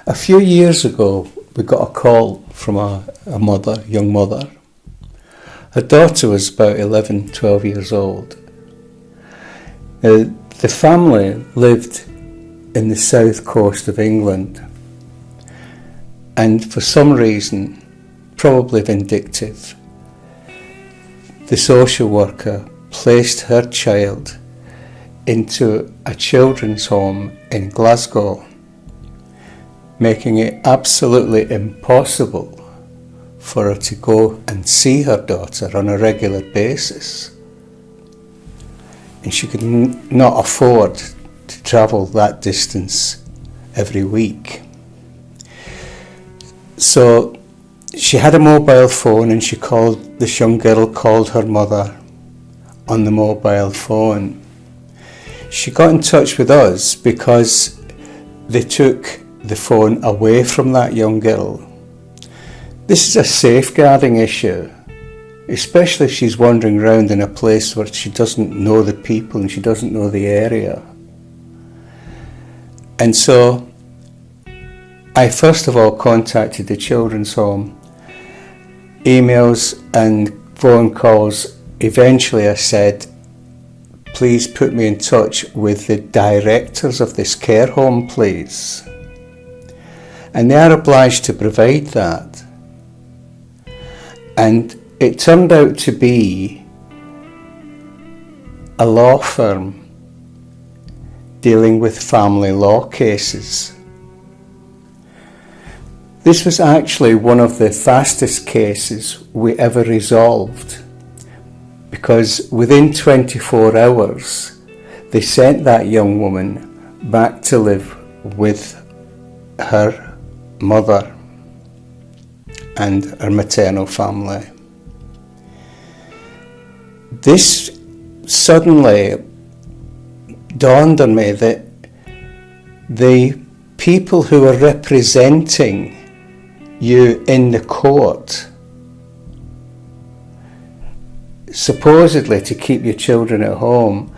A few years ago, we got a call from a young mother. Her daughter was about 11, 12 years old. The family lived in the south coast of England, and for some reason, probably vindictive, the social worker placed her child into a children's home in Glasgow, making it absolutely impossible for her to go and see her daughter on a regular basis. And she could not afford to travel that distance every week. So she had a mobile phone, and this young girl called her mother on the mobile phone. She got in touch with us because they took the phone away from that young girl. This is a safeguarding issue, especially if she's wandering around in a place where she doesn't know the people and she doesn't know the area. And so I first of all contacted the children's home. Emails and phone calls. Eventually I said, please put me in touch with the directors of this care home, please. And they are obliged to provide that. And it turned out to be a law firm dealing with family law cases. This was actually one of the fastest cases we ever resolved, because within 24 hours they sent that young woman back to live with her mother and her maternal family. This suddenly dawned on me that the people who are representing you in the court, supposedly to keep your children at home,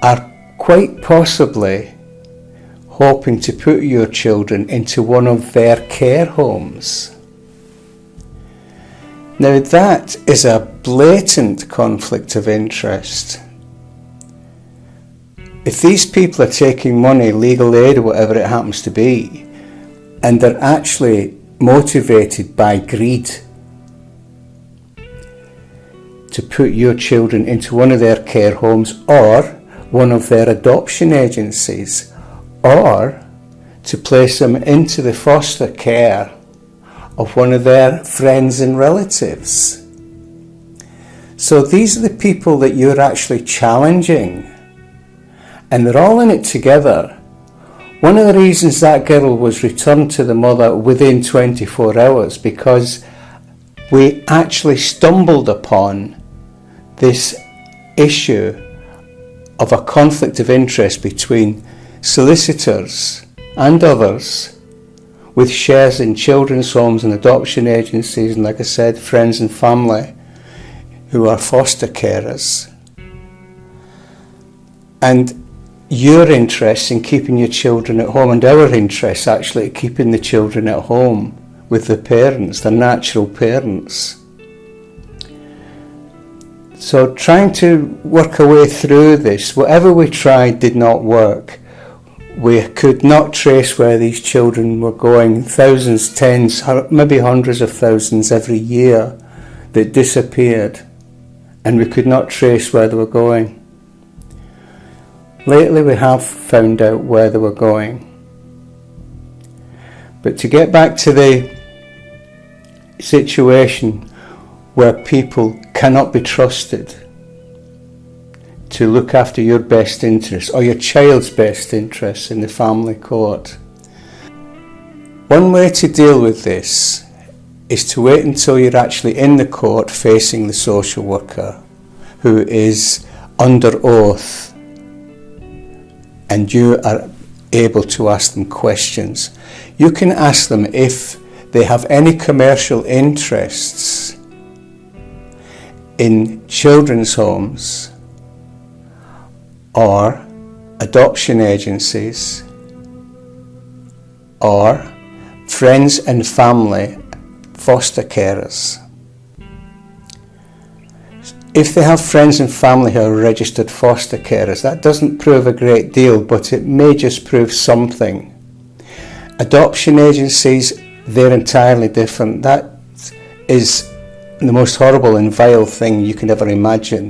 are quite possibly hoping to put your children into one of their care homes. Now that is a blatant conflict of interest. If these people are taking money, legal aid or whatever it happens to be, and they're actually motivated by greed to put your children into one of their care homes or one of their adoption agencies, or to place them into the foster care of one of their friends and relatives. So these are the people that you're actually challenging, and they're all in it together. One of the reasons that girl was returned to the mother within 24 hours, because we actually stumbled upon this issue of a conflict of interest between solicitors and others with shares in children's homes and adoption agencies, and like I said, friends and family who are foster carers. And your interest in keeping your children at home, and our interest actually keeping the children at home with the parents, the natural parents. So trying to work our way through this, whatever we tried did not work. We could not trace where these children were going. Thousands, tens, maybe hundreds of thousands every year that disappeared, and we could not trace where they were going. Lately we have found out where they were going. But to get back to the situation where people cannot be trusted to look after your best interests or your child's best interests in the family court, one way to deal with this is to wait until you're actually in the court facing the social worker, who is under oath, and you are able to ask them questions. You can ask them if they have any commercial interests in children's homes or adoption agencies or friends and family foster carers. If they have friends and family who are registered foster carers, that doesn't prove a great deal, but it may just prove something. Adoption agencies, they're entirely different. That is the most horrible and vile thing you can ever imagine.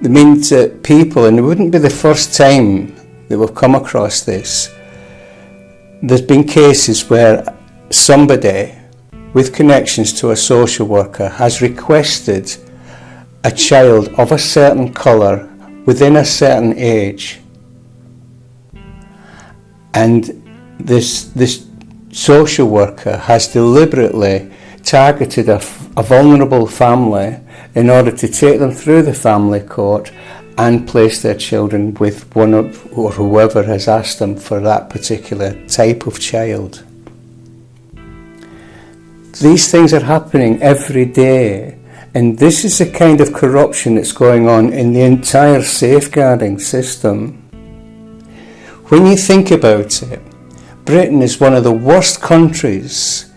It means that people, and it wouldn't be the first time that we've come across this, there's been cases where somebody with connections to a social worker has requested a child of a certain colour within a certain age, and this social worker has deliberately targeted a vulnerable family in order to take them through the family court and place their children with one of, or whoever has asked them for that particular type of child. These things are happening every day, and this is the kind of corruption that's going on in the entire safeguarding system. When you think about it, Britain is one of the worst countries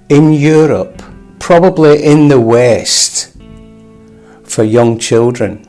in Europe, probably in the West, for young children.